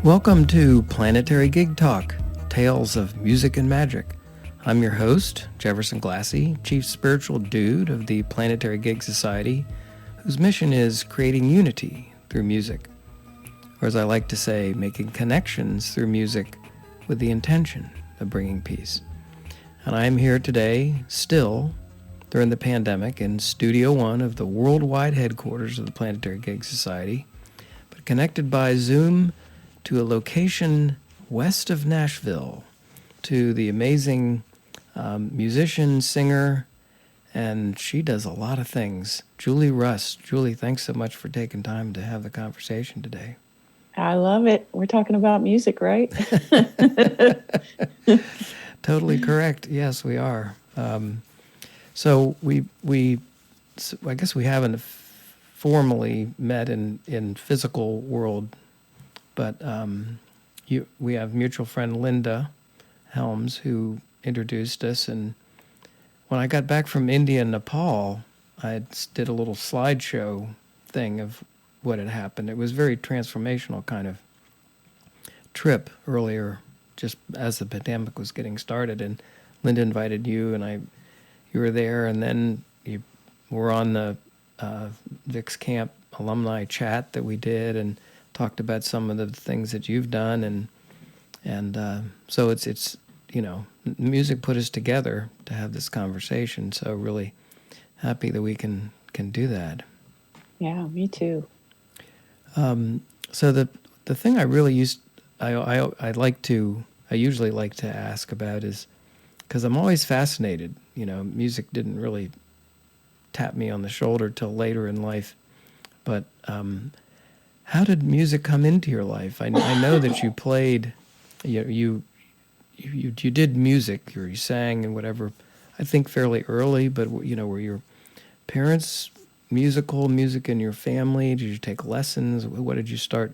Welcome to Planetary Gig Talk, Tales of Music and Magic. I'm your host, Jefferson Glassy, Chief Spiritual Dude of the Planetary Gig Society, whose mission is creating unity through music. Or as I like to say, making connections through music with the intention of bringing peace. And I am here today, still, during the pandemic, in Studio 1 of the worldwide headquarters of the Planetary Gig Society, but connected by Zoom to a location west of Nashville, to the amazing musician, singer, and she does a lot of things, Julie Rust. Julie, thanks so much for taking time to have the conversation today. I love it. We're talking about music, right? Totally correct. Yes, we are. So I guess we haven't formally met in physical world, but we have mutual friend Linda Helms who introduced us. And when I got back from India and Nepal, I did a little slideshow thing of what had happened. It was a very transformational kind of trip earlier, just as the pandemic was getting started. And Linda invited you, and you were there, and then you were on the Vic's Camp alumni chat that we did, and talked about some of the things that you've done, and so it's music put us together to have this conversation. So really happy that we can do that. Yeah, me too. So the thing I usually like to ask about is, because I'm always fascinated. Music didn't really tap me on the shoulder till later in life, but how did music come into your life? I know that you played, you did music, or you sang and whatever, I think fairly early, but were your parents music in your family? Did you take lessons? What did you start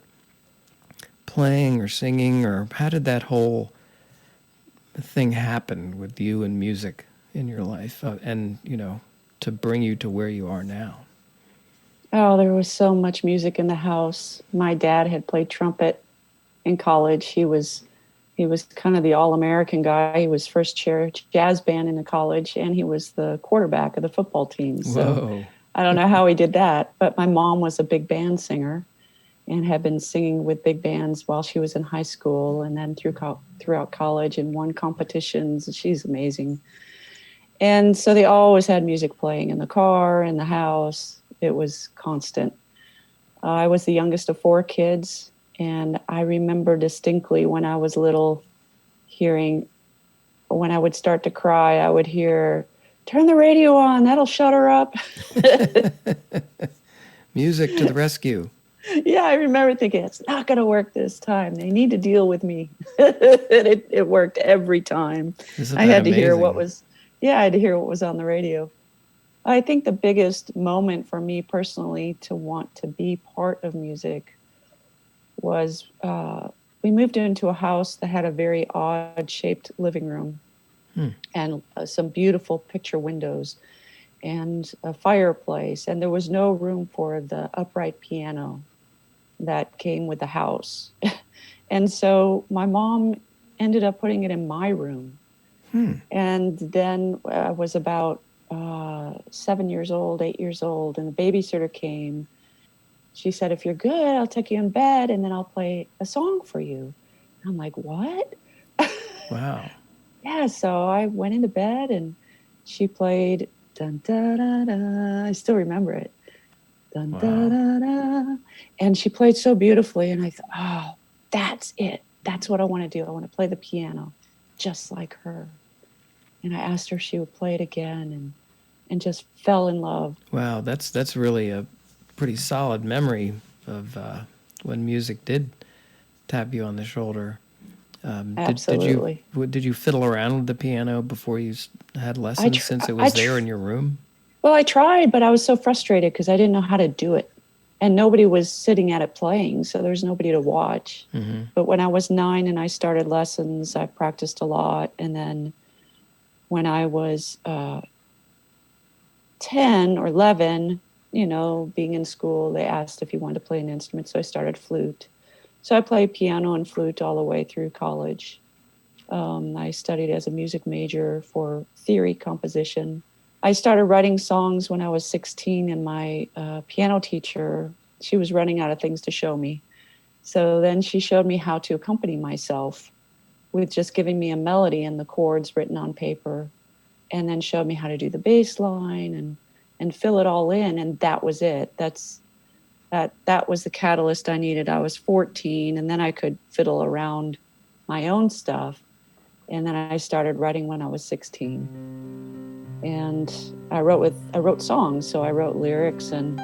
playing or singing, or how did that whole thing happen with you and music in your life, and to bring you to where you are now? Oh, there was so much music in the house. My dad had played trumpet in college. He was kind of the all-American guy. He was first chair jazz band in the college, and he was the quarterback of the football team. So Whoa. I don't know how he did that, but my mom was a big band singer and had been singing with big bands while she was in high school, and then throughout college, and won competitions. She's amazing. And so they always had music playing in the car, in the house. It was constant. I was the youngest of 4 kids, and I remember distinctly when I was little when I would start to cry, I would hear, "Turn the radio on, that'll shut her up." Music to the rescue. Yeah, I remember thinking, it's not going to work this time. They need to deal with me. It worked every time. Isn't I that had to hear amazing? I had to hear what was on the radio. I think the biggest moment for me personally to want to be part of music was we moved into a house that had a very odd-shaped living room and some beautiful picture windows and a fireplace. And there was no room for the upright piano that came with the house. And so my mom ended up putting it in my room. And then I was about 7 years old, 8 years old, and the babysitter came. She said, "If you're good, I'll take you in bed, and then I'll play a song for you." I'm like, "What?" Wow. Yeah, so I went into bed, and she played, dun, da, da, da. I still remember it. Dun, Wow. da, da, da. And she played so beautifully, and I thought, oh, that's it. That's what I want to do. I want to play the piano just like her. And I asked her if she would play it again, and just fell in love. Wow, that's really a pretty solid memory of when music did tap you on the shoulder. Absolutely. Did you fiddle around with the piano before you had lessons, since it was there in your room? Well, I tried, but I was so frustrated because I didn't know how to do it. And nobody was sitting at it playing, so there's nobody to watch. Mm-hmm. But when I was 9 and I started lessons, I practiced a lot. And then when I was 10 or 11, being in school, they asked if you wanted to play an instrument. So I started flute. So I played piano and flute all the way through college. I studied as a music major for theory composition. I started writing songs when I was 16, and my piano teacher, she was running out of things to show me. So then she showed me how to accompany myself with just giving me a melody and the chords written on paper, and then showed me how to do the bass line and fill it all in. And that was it. That was the catalyst I needed. I was 14, and then I could fiddle around my own stuff. And then I started writing when I was 16. And I wrote songs, so I wrote lyrics, and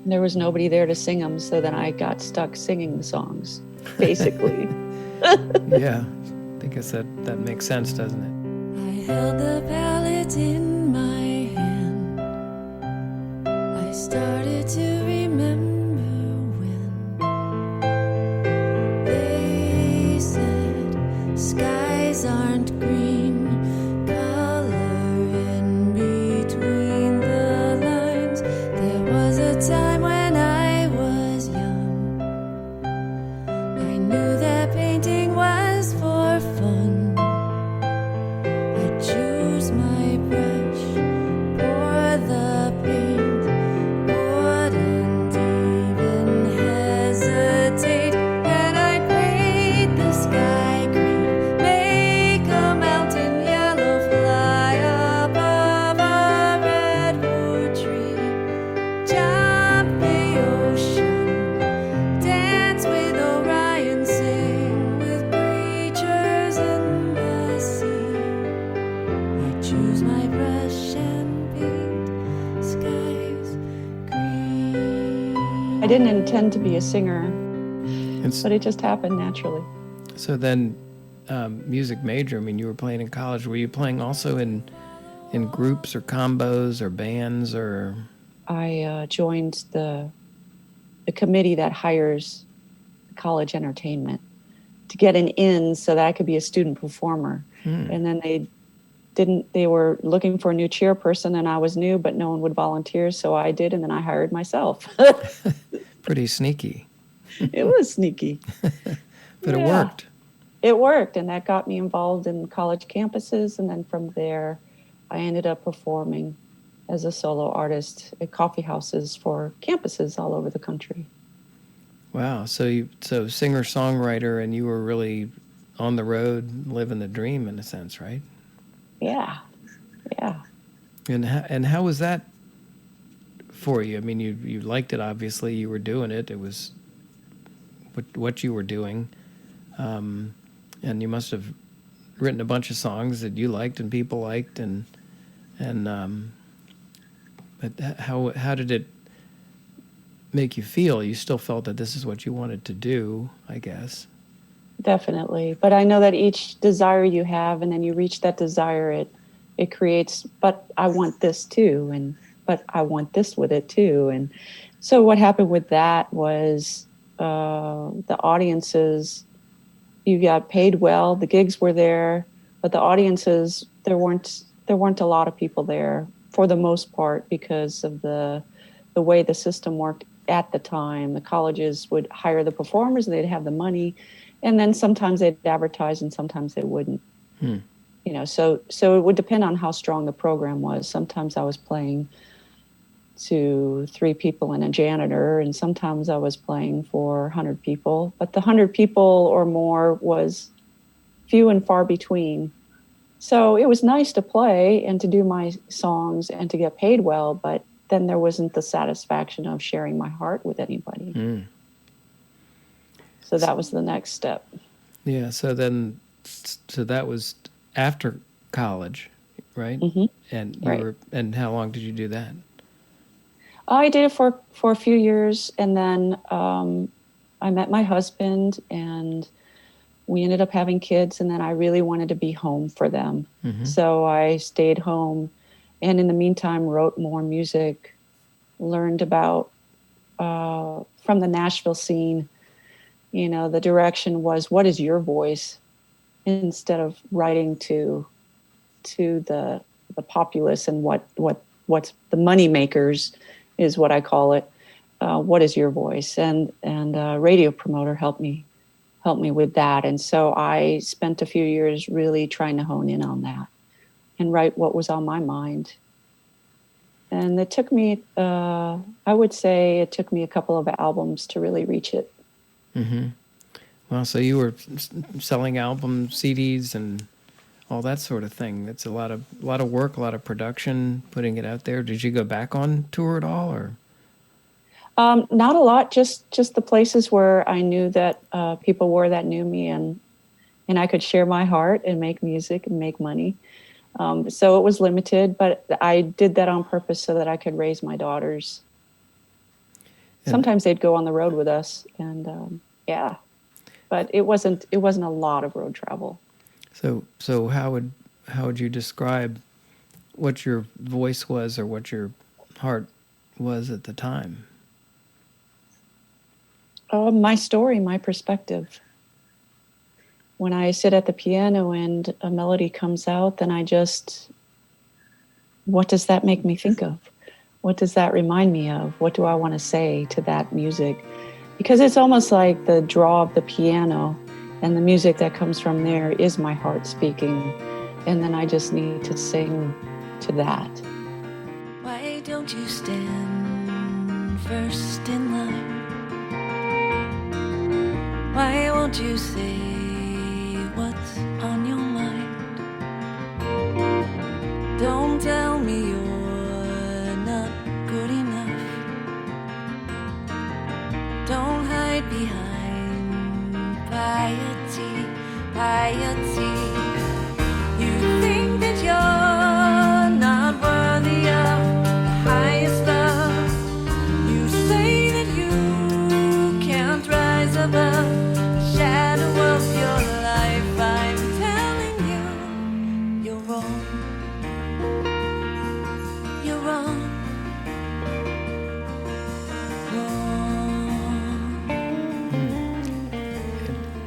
there was nobody there to sing them, so then I got stuck singing the songs, basically. Yeah, I guess that makes sense, doesn't it? I held the palette in my hand. I started to remember when they said skies aren't green, color in between the lines. There was a time when I was young. I knew that painting was for fun. I'd choose my brush, pour the paint, wouldn't even hesitate, and I'd paint the sky green, make a mountain yellow, fly above a redwood tree, jump the ocean, dance with Orion, sing with creatures in the sea. I choose my brush and paint skies green. I didn't intend to be a singer, It's, but it just happened naturally. so then, music major. I mean, you were playing in college. Were you playing also in groups or combos or bands or? I joined the committee that hires college entertainment to get an in so that I could be a student performer. And then they were looking for a new chairperson, and I was new, but no one would volunteer. So I did. And then I hired myself. Pretty sneaky, It was sneaky. but it Yeah. worked. It worked. And that got me involved in college campuses. And then from there, I ended up performing as a solo artist at coffee houses for campuses all over the country. Wow. So singer songwriter, and you were really on the road, living the dream in a sense, right? Yeah. Yeah. And how was that for you? I mean, you liked it, obviously. You were doing it. It was what you were doing, and you must have written a bunch of songs that you liked and people liked, and but how did it make you feel? You still felt that this is what you wanted to do, I guess. Definitely. But I know that each desire you have, and then you reach that desire, it creates, but I want this too, and but I want this with it too. And so what happened with that was the audiences, you got paid well, the gigs were there, but the audiences, there weren't a lot of people there for the most part because of the way the system worked at the time. The colleges would hire the performers, they'd have the money, and then sometimes they'd advertise and sometimes they wouldn't. You know, so it would depend on how strong the program was. Sometimes I was playing to 3 people and a janitor, and sometimes I was playing for 100 people. But the 100 people or more was few and far between. So it was nice to play and to do my songs and to get paid well, but then there wasn't the satisfaction of sharing my heart with anybody. So that was the next step. Yeah. So that was after college, right? Mm-hmm. And you Right. were. And how long did you do that? I did it for a few years, and then I met my husband, and we ended up having kids, and then I really wanted to be home for them. So I stayed home, and in the meantime wrote more music, learned about from the Nashville scene. You know, the direction was, what is your voice, instead of writing to the populace and what's the money makers is what I call it. what is your voice? And a radio promoter helped me with that. And so I spent a few years really trying to hone in on that and write what was on my mind. And it took me, I would say it took me a couple of albums to really reach it. Mm-hmm. Well, so you were selling album CDs and all that sort of thing. That's a lot of work, a lot of production, putting it out there. Did you go back on tour at all, or? Not a lot, just the places where I knew that people were that knew me, and I could share my heart and make music and make money. So it was limited, but I did that on purpose so that I could raise my daughters. And sometimes they'd go on the road with us, and yeah, but it wasn't a lot of road travel. So how would you describe what your voice was or what your heart was at the time? My story, my perspective. When I sit at the piano and a melody comes out, then what does that make me think of? What does that remind me of? What do I want to say to that music? Because it's almost like the draw of the piano and the music that comes from there is my heart speaking. And then I just need to sing to that. Why don't you stand first in line? Why won't you say what's on your mind? Don't tell me you're not good enough. Don't hide behind piety. You think that you're not worthy of the highest love. You say that you can't rise above the shadow of your life. I'm telling you, you're wrong. You're wrong.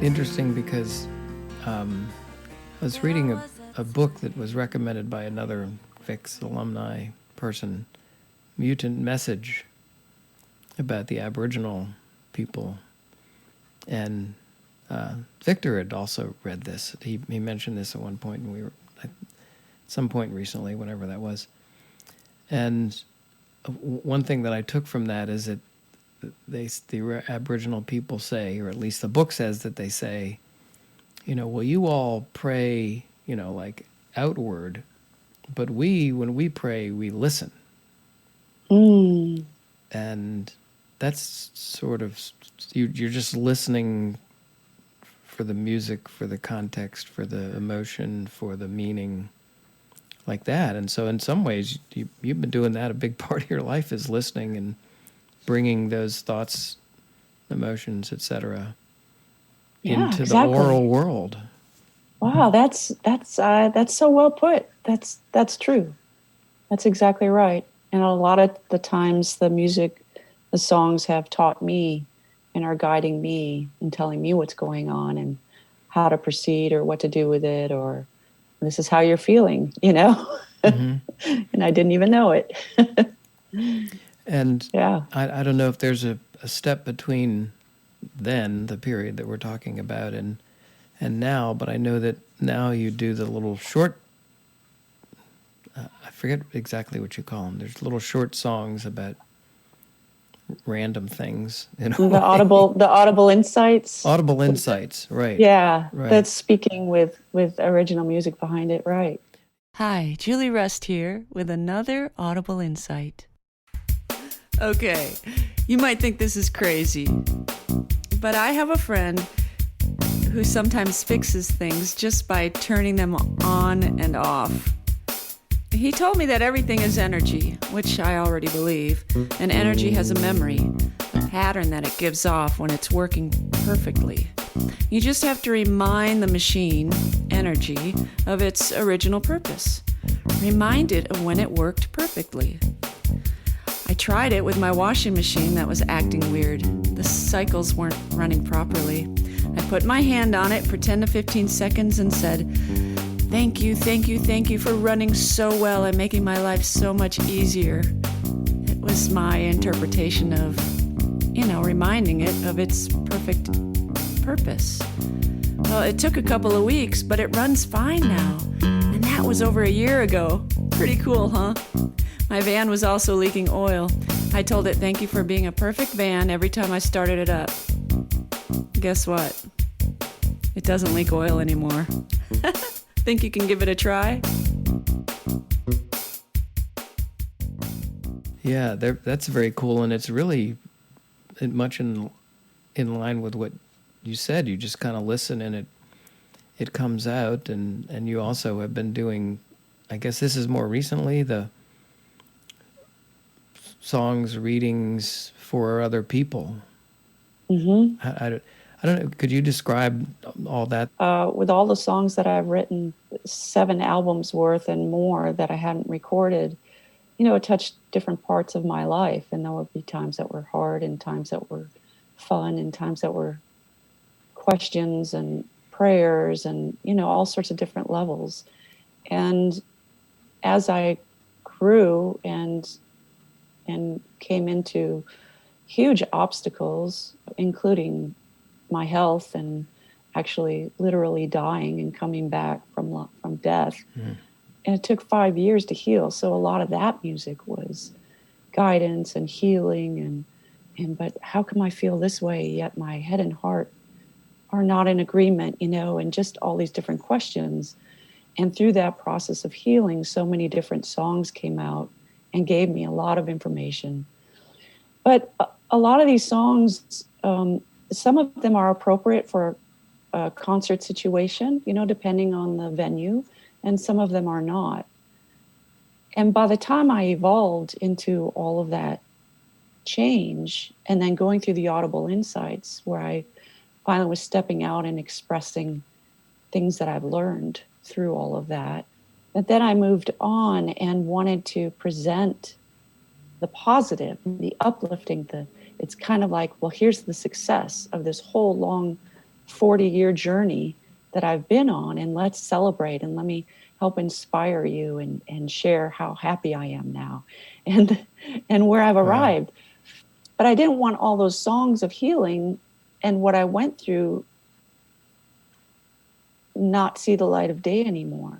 Interesting, because I was reading a book that was recommended by another Fix alumni person, Mutant Message, about the Aboriginal people. And Victor had also read this. He mentioned this at one point, and we were at some point recently, whenever that was. And one thing that I took from that is that the Aboriginal people say, or at least the book says that they say, well, you all pray, like outward, but when we pray, we listen. Mm. And that's sort of, you're just listening for the music, for the context, for the emotion, for the meaning, like that. And so in some ways, you've been doing that. A big part of your life is listening and bringing those thoughts, emotions, etc., into exactly. the oral world. Wow, that's so well put. That's true. That's exactly right. And a lot of the times, the songs have taught me and are guiding me and telling me what's going on and how to proceed or what to do with it, or this is how you're feeling, Mm-hmm. And I didn't even know it. And yeah, I don't know if there's a step between then, the period that we're talking about, and now, but I know that now you do the little short, I forget exactly what you call them. There's little short songs about random things. The Audible Insights. Audible Insights, right. Yeah, right. That's speaking with original music behind it, right. Hi, Julie Rust here with another Audible Insight. Okay, you might think this is crazy, but I have a friend who sometimes fixes things just by turning them on and off. He told me that everything is energy, which I already believe, and energy has a memory, a pattern that it gives off when it's working perfectly. You just have to remind the machine, energy, of its original purpose. Remind it of when it worked perfectly. I tried it with my washing machine that was acting weird. The cycles weren't running properly. I put my hand on it for 10 to 15 seconds and said, "Thank you, thank you, thank you for running so well and making my life so much easier." It was my interpretation of reminding it of its perfect purpose. Well, it took a couple of weeks, but it runs fine now. And that was over a year ago. Pretty cool, huh? My van was also leaking oil. I told it thank you for being a perfect van every time I started it up. Guess what? It doesn't leak oil anymore. Think you can give it a try? Yeah, that's very cool, and it's really much in line with what you said. You just kind of listen, and it comes out, and you also have been doing, I guess this is more recently, the songs, readings for other people. Mm-hmm. I don't know, could you describe all that? With all the songs that I've written, 7 albums worth and more that I hadn't recorded, it touched different parts of my life. And there would be times that were hard and times that were fun and times that were questions and prayers and, all sorts of different levels. And as I grew and came into huge obstacles, including my health and actually literally dying and coming back from death. Mm. And it took 5 years to heal. So a lot of that music was guidance and healing but how come I feel this way yet my head and heart are not in agreement, and just all these different questions. And through that process of healing, so many different songs came out and gave me a lot of information. But a lot of these songs, some of them are appropriate for a concert situation, depending on the venue, and some of them are not. And by the time I evolved into all of that change, and then going through the Audible Insights, where I finally was stepping out and expressing things that I've learned through all of that, but then I moved on and wanted to present the positive, the uplifting, it's kind of like, well, here's the success of this whole long 40-year journey that I've been on, and let's celebrate, and let me help inspire you and share how happy I am now and where I've arrived. Wow. But I didn't want all those songs of healing and what I went through not see the light of day anymore.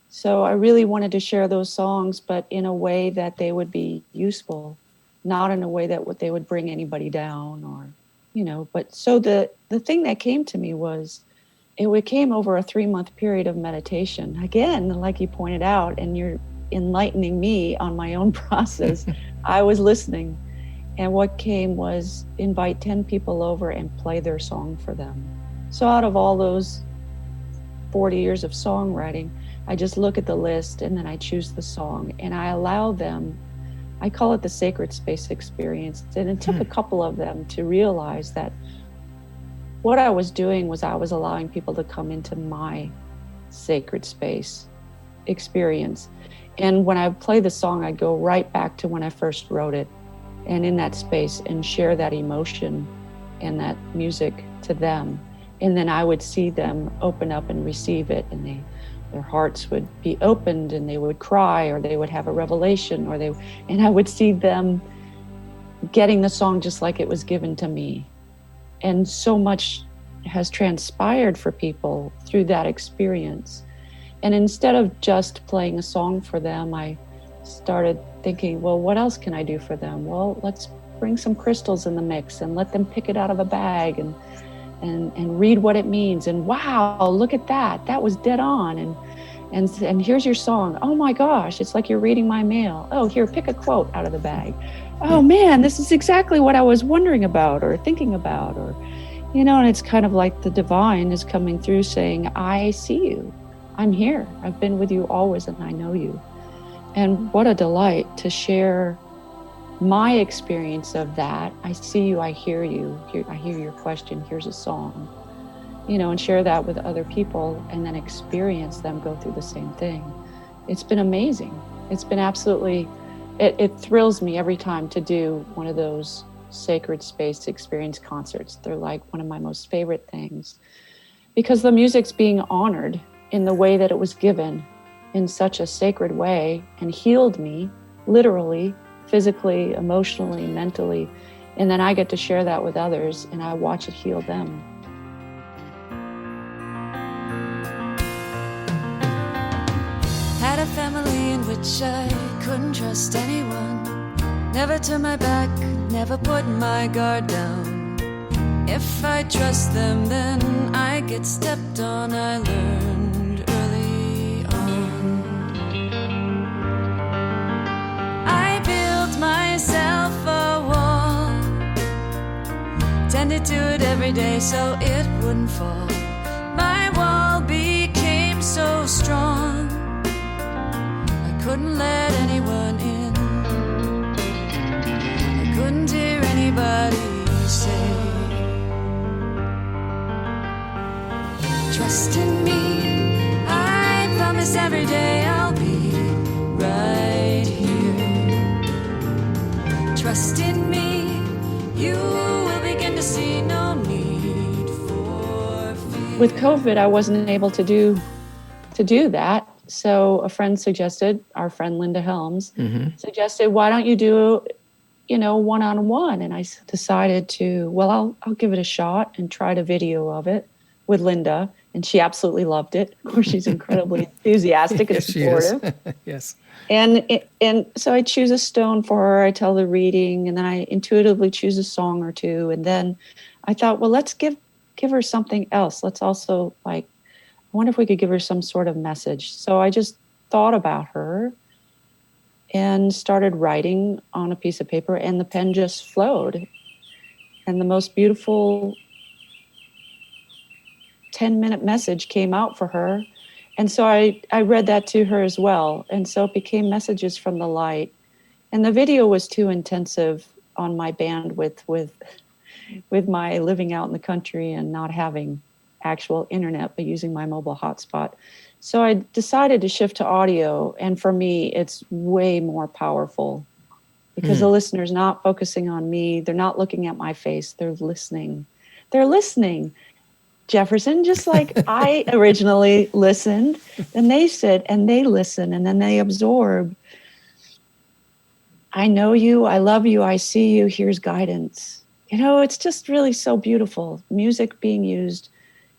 So I really wanted to share those songs, but in a way that they would be useful, not in a way that they would bring anybody down or, but so the thing that came to me was, it came over a 3-month period of meditation. Again, like you pointed out, and you're enlightening me on my own process. I was listening, and what came was invite 10 people over and play their song for them. So out of all those 40 years of songwriting, I just look at the list and then I choose the song and I allow them, I call it the sacred space experience. And it took a couple of them to realize that what I was doing was I was allowing people to come into my sacred space experience. And when I play the song, I go right back to when I first wrote it and in that space and share that emotion and that music to them. And then I would see them open up and receive it, and their hearts would be opened and they would cry, or they would have a revelation, and I would see them getting the song just like it was given to me. And so much has transpired for people through that experience. And instead of just playing a song for them, I started thinking, well, what else can I do for them? Well, let's bring some crystals in the mix and let them pick it out of a bag and read what it means. And wow, look at that. That was dead on. And here's your song. Oh my gosh, it's like you're reading my mail. Oh, here, pick a quote out of the bag. Oh man, this is exactly what I was wondering about or thinking about, or, and it's kind of like the divine is coming through saying, I see you. I'm here. I've been with you always and I know you. And what a delight to share my experience of that. I see you, I hear you, I hear your question, here's a song, and share that with other people and then experience them go through the same thing. It's been amazing. It's been absolutely, it thrills me every time to do one of those sacred space experience concerts. They're like one of my most favorite things because the music's being honored in the way that it was given in such a sacred way and healed me, literally, physically, emotionally, mentally, And then I get to share that with others, and I watch it heal them. Had a family in which I couldn't trust anyone. Never turn my back, never put my guard down. If I trust them, then I get stepped on. I learned early on. I built myself a wall, tended to it every day so it wouldn't fall. My wall became so strong, I couldn't let anyone in. I couldn't hear anybody say, trust in me. I promise every day I'll be right here. Trust in me. You will begin to see no need for fear. With COVID, I wasn't able to do that. So a friend suggested, our friend Linda Helms, suggested, why don't you do, one-on-one? And I decided to, well, I'll give it a shot and tried a video of it with Linda. And she absolutely loved it. Of course, she's incredibly enthusiastic and Yes, she is. supportive. Yes. And so I choose a stone for her. I tell the reading, and then I intuitively choose a song or two. And then I thought, well, let's give her something else. Let's also, I wonder if we could give her some sort of message. So I just thought about her and started writing on a piece of paper, and the pen just flowed. And the most beautiful 10-minute message came out for her. And so I read that to her as well. And so it became Messages from the Light. And the video was too intensive on my bandwidth with my living out in the country and not having actual internet, but using my mobile hotspot. So I decided to shift to audio. And for me, it's way more powerful because the listener's not focusing on me. They're not looking at my face. They're listening. They're listening. Jefferson, just like I originally listened, and they sit and they listen and then they absorb. I know you, I love you, I see you, here's guidance. It's just really so beautiful. Music being used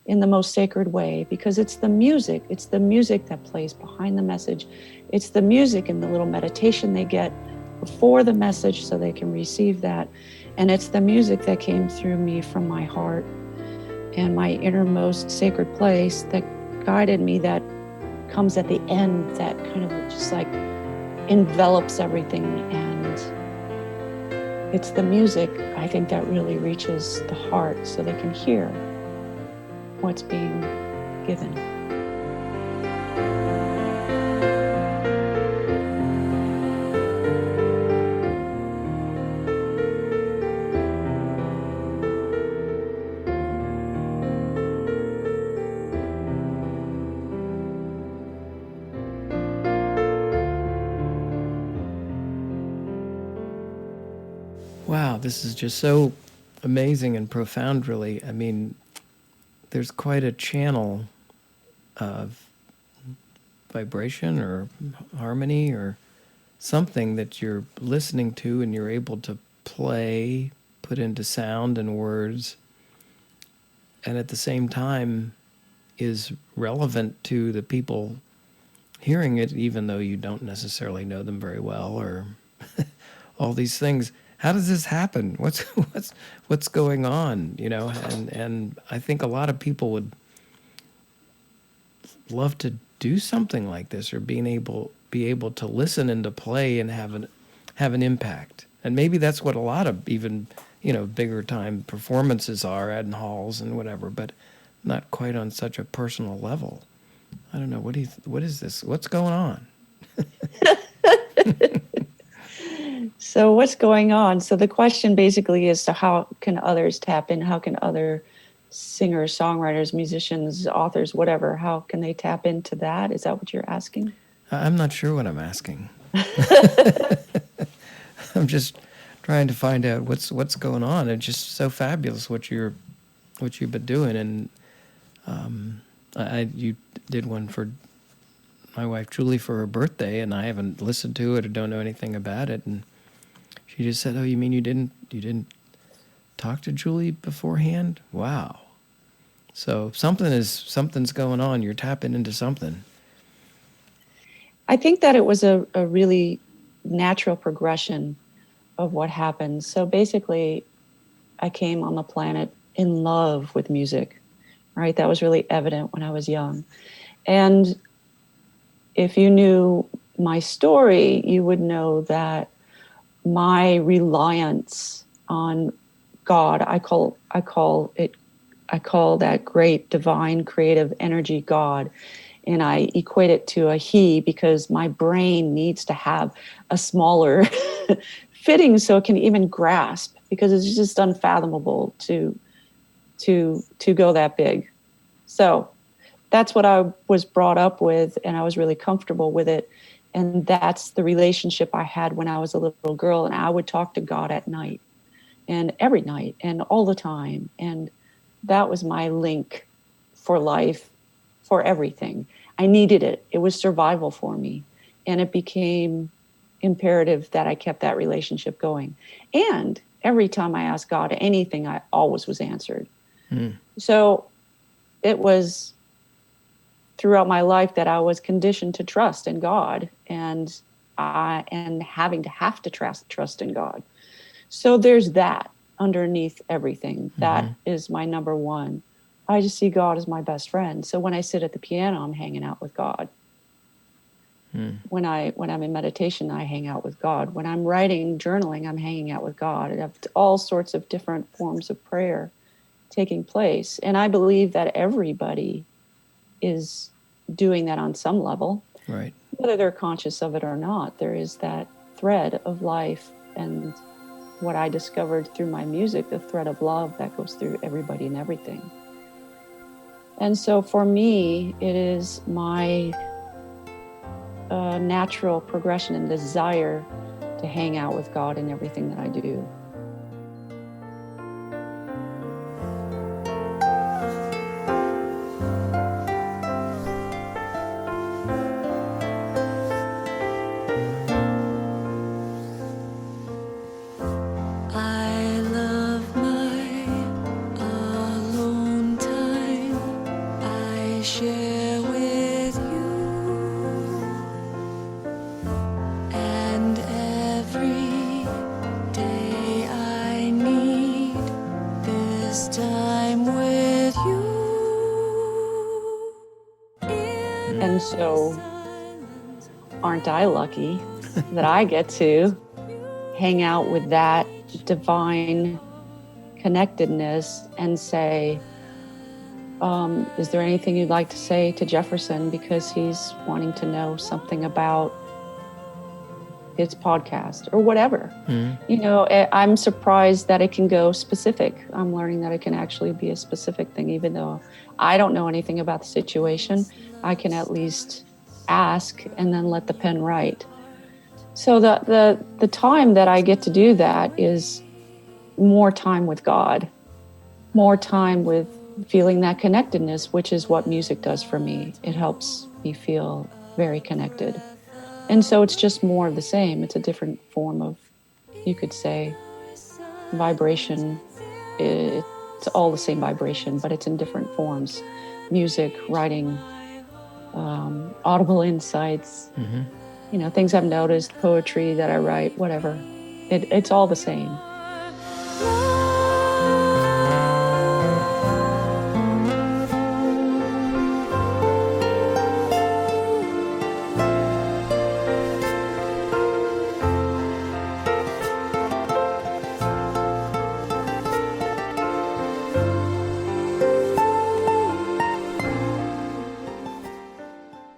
in the most sacred way, because it's the music that plays behind the message. It's the music and the little meditation they get before the message so they can receive that. And it's the music that came through me from my heart and my innermost sacred place that guided me, that comes at the end, that kind of just like envelops everything. And it's the music, I think, that really reaches the heart so they can hear what's being given. Wow, this is just so amazing and profound, really. I mean, there's quite a channel of vibration or harmony or something that you're listening to and you're able to play, put into sound and words, and at the same time is relevant to the people hearing it, even though you don't necessarily know them very well, or all these things. How does this happen? What's going on? And I think a lot of people would love to do something like this, or be able to listen and to play and have an impact. And maybe that's what a lot of even bigger time performances are in halls and whatever, but not quite on such a personal level. I don't know. What is this? What's going on? So what's going on? So the question basically is, to how can others tap in? How can other singers, songwriters, musicians, authors, whatever, how can they tap into that? Is that what you're asking? I'm not sure what I'm asking. I'm just trying to find out what's going on. It's just so fabulous what you've been doing. And you did one for my wife Julie for her birthday, and I haven't listened to it or don't know anything about it. And she just said, "Oh, you mean you didn't talked to Julie beforehand? Wow. So something's going on. You're tapping into something. I think that it was a really natural progression of what happened. So basically, I came on the planet in love with music, right? That was really evident when I was young. And if you knew my story, you would know that my reliance on God, I call that great divine creative energy God, and I equate it to a he because my brain needs to have a smaller fitting so it can even grasp, because it's just unfathomable to go that big. So that's what I was brought up with, and I was really comfortable with it. And that's the relationship I had when I was a little girl, and I would talk to God at night and every night and all the time. And that was my link for life, for everything. I needed it. It was survival for me. And it became imperative that I kept that relationship going. And every time I asked God anything, I always was answered. So it was throughout my life that I was conditioned to trust in God, and having to trust in God. So there's that underneath everything. That is my number one. I just see God as my best friend. So when I sit at the piano, I'm hanging out with God. When I'm in meditation, I hang out with God. When I'm writing, journaling, I'm hanging out with God. I have all sorts of different forms of prayer taking place. And I believe that everybody is doing that on some level. Right. Whether they're conscious of it or not, there is that thread of life. And what I discovered through my music, the thread of love that goes through everybody and everything. And so for me, it is my natural progression and desire to hang out with God in everything that I do. I love my alone time I share with you, and every day I need this time with you. And so aren't I lucky that I get to hang out with that divine connectedness and say, is there anything you'd like to say to Jefferson, because he's wanting to know something about his podcast or whatever. You know, I'm surprised that it can go specific. I'm learning that it can actually be a specific thing, even though I don't know anything about the situation. I can at least ask and then let the pen write. So the time that I get to do that is more time with God, more time with feeling that connectedness, which is what music does for me. It helps me feel very connected. And so it's just more of the same. It's a different form of, you could say, vibration. It's all the same vibration, but it's in different forms. Music, writing, Audible Insights, you know, things I've noticed, poetry that I write, whatever. It's all the same.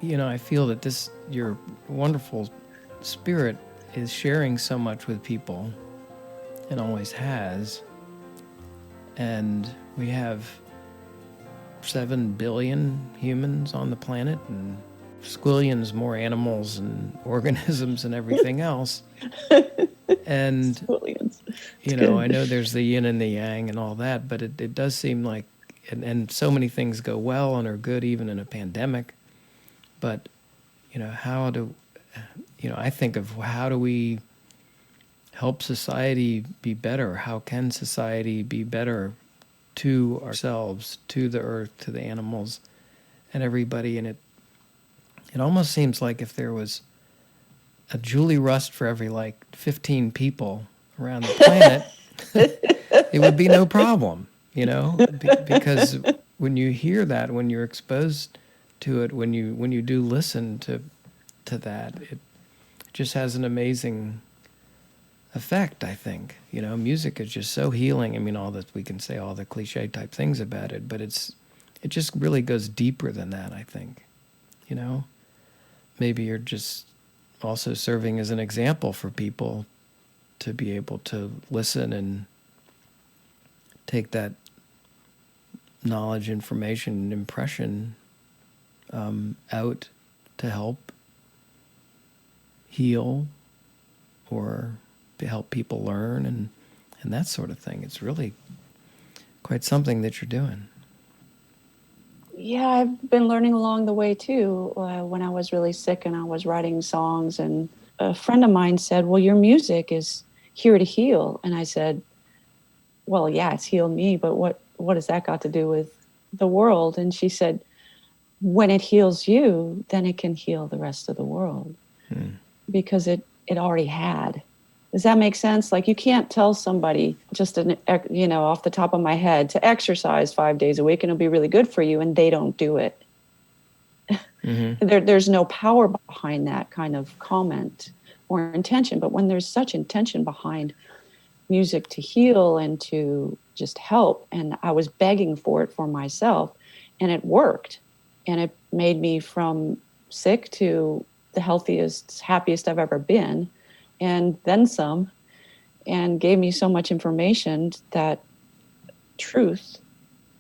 You know, I feel that your wonderful spirit is sharing so much with people and always has. And we have 7 billion humans on the planet and squillions more animals and organisms and everything else. And, Squillions. you know, I know there's the yin and the yang and all that, but it does seem like, and so many things go well and are good even in a pandemic. But, you know, I think of how do we help society be better? How can society be better to ourselves, to the earth, to the animals, and everybody? And it almost seems like if there was a Julie Rust for every like 15 people around the planet, it would be no problem, because when you hear that, when you're exposed to it, when you do listen to that, it just has an amazing effect, I think. Music is just so healing. I mean, all that we can say, all the cliche type things about it, but it just really goes deeper than that, I think. Maybe you're just also serving as an example for people to be able to listen and take that knowledge, information, and impression out to help heal or to help people learn and that sort of thing. It's really quite something that you're doing. Yeah, I've been learning along the way too. When I was really sick and I was writing songs, and a friend of mine said, "Well, your music is here to heal." And I said, "Well, yeah, it's healed me, but what has that got to do with the world?" And she said, "When it heals you, then it can heal the rest of the world." Because it already had. Does that make sense? Like, you can't tell somebody just, off the top of my head, to exercise 5 days a week and it'll be really good for you, and they don't do it. Mm-hmm. There's no power behind that kind of comment or intention. But when there's such intention behind music to heal and to just help, and I was begging for it for myself, and it worked. And it made me from sick to the healthiest, happiest I've ever been, and then some, and gave me so much information, that truth,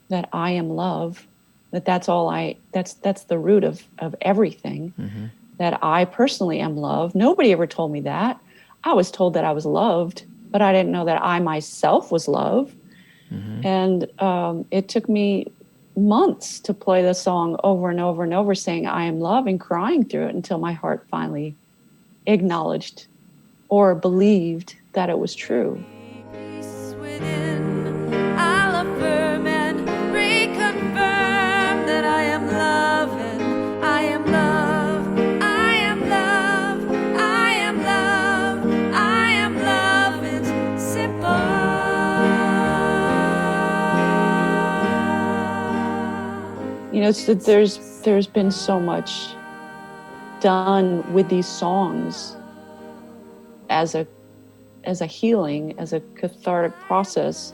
that I am love, that's the root of everything, mm-hmm. that I personally am love. Nobody ever told me that. I was told that I was loved, but I didn't know that I myself was love. Mm-hmm. And it took me months to play the song over and over and over, saying I am love and crying through it, until my heart finally acknowledged or believed that it was true. Peace within, I'll affirm and reconfirm that I am love and I am love, I am love, I am love, I am love. It's simple. So there's been so much done with these songs as a healing, as a cathartic process,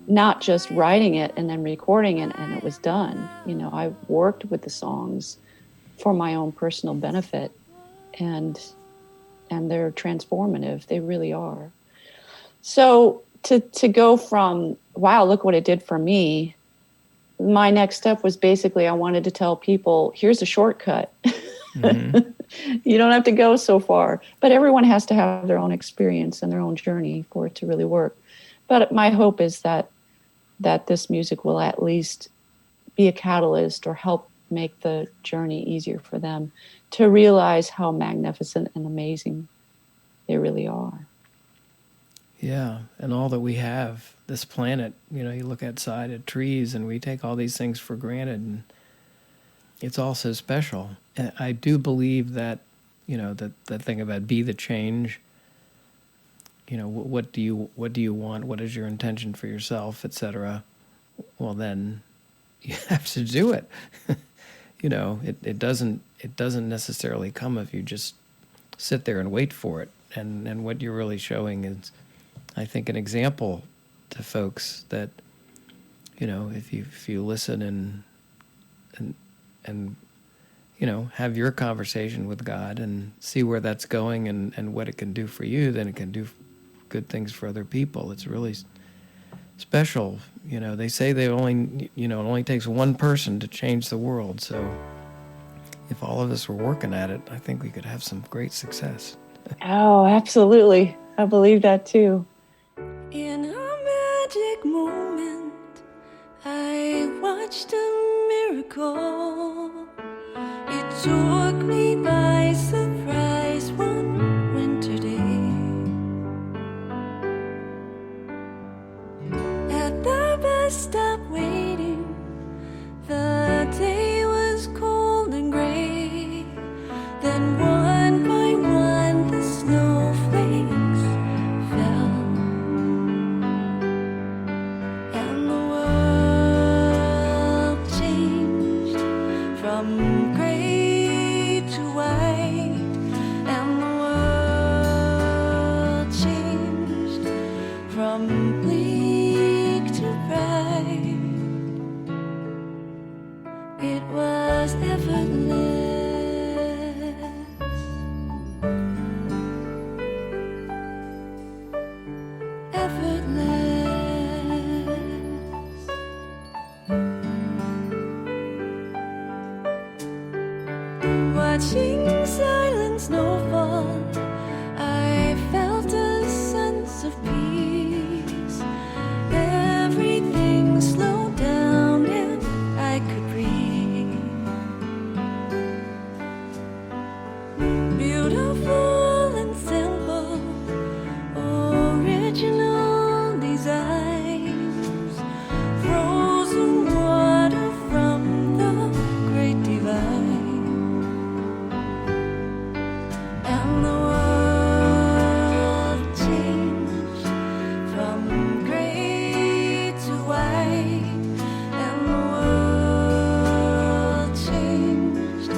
not just writing it and then recording it and it was done. I worked with the songs for my own personal benefit, and they're transformative. They really are. So to go from, wow, look what it did for me, my next step was basically, I wanted to tell people, here's a shortcut. Mm-hmm. You don't have to go so far, but everyone has to have their own experience and their own journey for it to really work. But my hope is that this music will at least be a catalyst or help make the journey easier for them to realize how magnificent and amazing they really are. Yeah, and all that we have, this planet, you look outside at trees and we take all these things for granted, and it's all so special. And I do believe that, that thing about be the change, what do you want? What is your intention for yourself, etc.? Well, then you have to do it. It doesn't necessarily come if you just sit there and wait for it. And what you're really showing is, I think, an example to folks that, if you listen and have your conversation with God and see where that's going and what it can do for you, then it can do good things for other people. It's really special. They say it only takes one person to change the world. So if all of us were working at it, I think we could have some great success. Oh, absolutely. I believe that too. In a magic moment, I watched a miracle. It took me by surprise one winter day. from gray to white, and the world changed from bleak to bright. It was effortless. Watching silent snowfall, I felt a sense of peace. Everything slowed down and I could breathe. Beautiful and simple, original designs, frozen water from the great divide. And the world changed from gray to white, and the world changed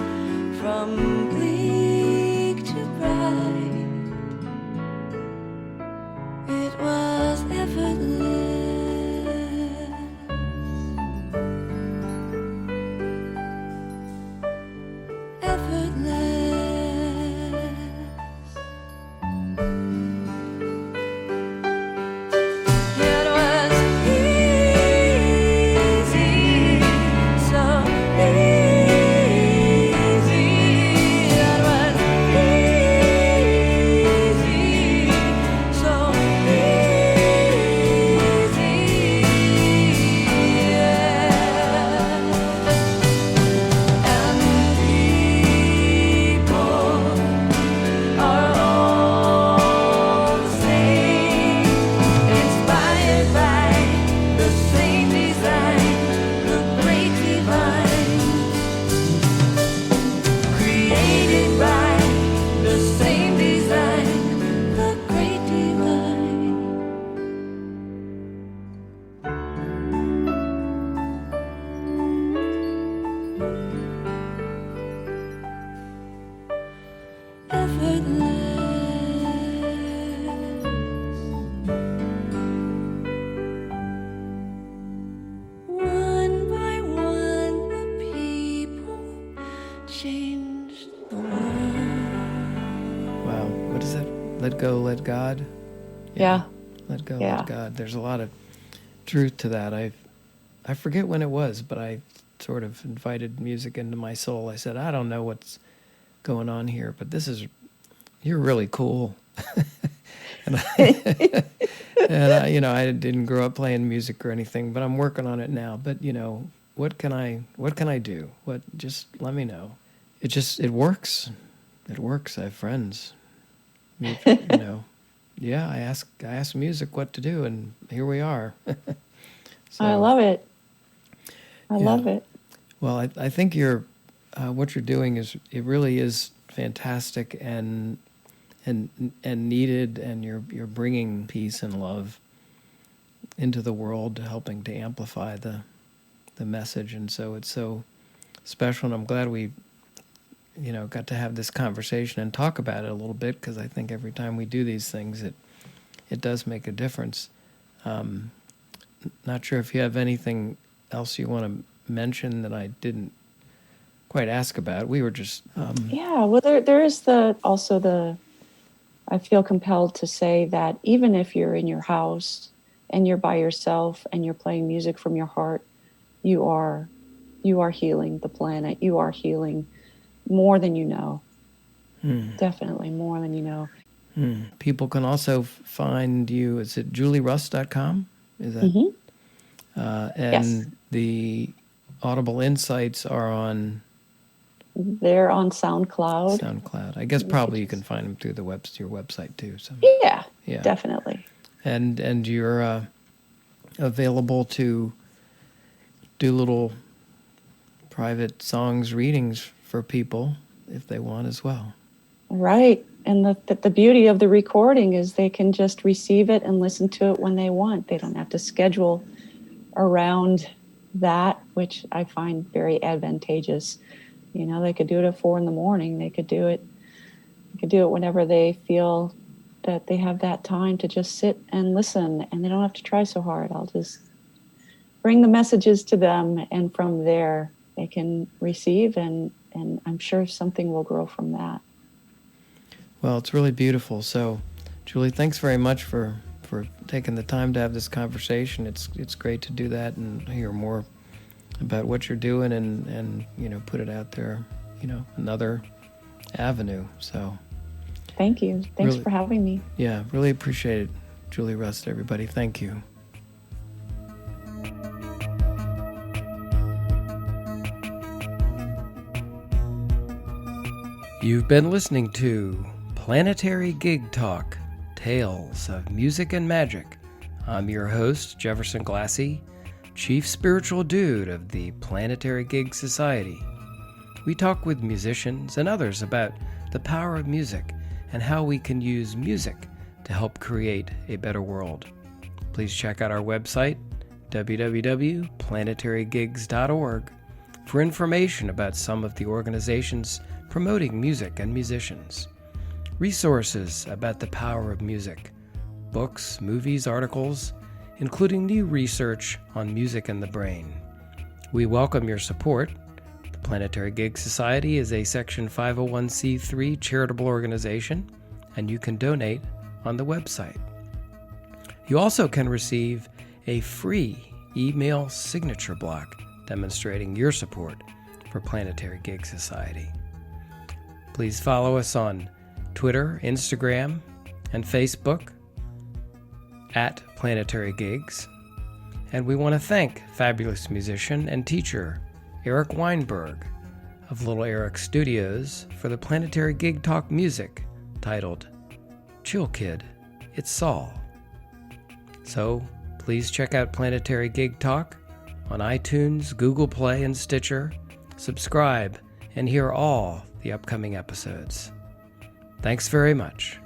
from bleak to bright. It was effortless. Effortless. It was easy, so easy. It was easy, so easy. And people are all the same, inspired by the same design, the great divine, created by the same design, the great divine. One by one, the people changed the world. Wow. What is it? Let go, let God. Yeah. Let go, Yeah. let God. There's a lot of truth to that. I forget when it was, but I sort of invited music into my soul. I said, I don't know what's going on here, but you're really cool. and I, I didn't grow up playing music or anything, but I'm working on it now. But what can I do? Just let me know. It works. It works. I have friends. Yeah, I ask music what to do, and here we are. So, I love it. I Yeah. love it. Well, I think what you're doing it really is fantastic and needed, and you're bringing peace and love into the world, helping to amplify the message, and so it's so special. And I'm glad we got to have this conversation and talk about it a little bit, because I think every time we do these things, it does make a difference. Not sure if you have anything else you want to mention that I didn't quite ask about. We were just Yeah, well, there is I feel compelled to say that even if you're in your house and you're by yourself and you're playing music from your heart, you are healing the planet. You are healing more than you know. Definitely more than you know. People can also find you. Is it julieruss.com? Is that? Mhm. And Yes. the Audible Insights are on They're on SoundCloud. SoundCloud. I guess probably you can find them through your website too. So Yeah, yeah, definitely. and you're available to do little private songs readings for people if they want as well. Right. And the beauty of the recording is they can just receive it and listen to it when they want. They don't have to schedule around that, which I find very advantageous. You know, they could do it at 4 a.m. They could do it. They could do it whenever they feel that they have that time to just sit and listen, and they don't have to try so hard. I'll just bring the messages to them, and from there they can receive, and I'm sure something will grow from that. Well, it's really beautiful. So, Julie, thanks very much for taking the time to have this conversation. It's great to do that and hear more about what you're doing and put it out there, another avenue. So Thank you. Thanks really, for having me. yeah, really appreciate it, Julie Rust, everybody. Thank you. You've been listening to Planetary Gig Talk, Tales of Music and Magic. I'm your host, Jefferson Glassy, Chief Spiritual Dude of the Planetary Gig Society. We talk with musicians and others about the power of music and how we can use music to help create a better world. Please check out our website, www.planetarygigs.org, for information about some of the organizations promoting music and musicians, resources about the power of music, books, movies, articles, including new research on music and the brain. We welcome your support. The Planetary Gig Society is a Section 501c3 charitable organization, and you can donate on the website. You also can receive a free email signature block demonstrating your support for Planetary Gig Society. Please follow us on Twitter, Instagram, and Facebook at Planetary Gigs. And we want to thank fabulous musician and teacher Eric Weinberg of Little Eric Studios for the Planetary Gig Talk music titled Chill Kid, It's Saul. So please check out Planetary Gig Talk on iTunes, Google Play, and Stitcher. Subscribe and hear all the upcoming episodes. Thanks very much.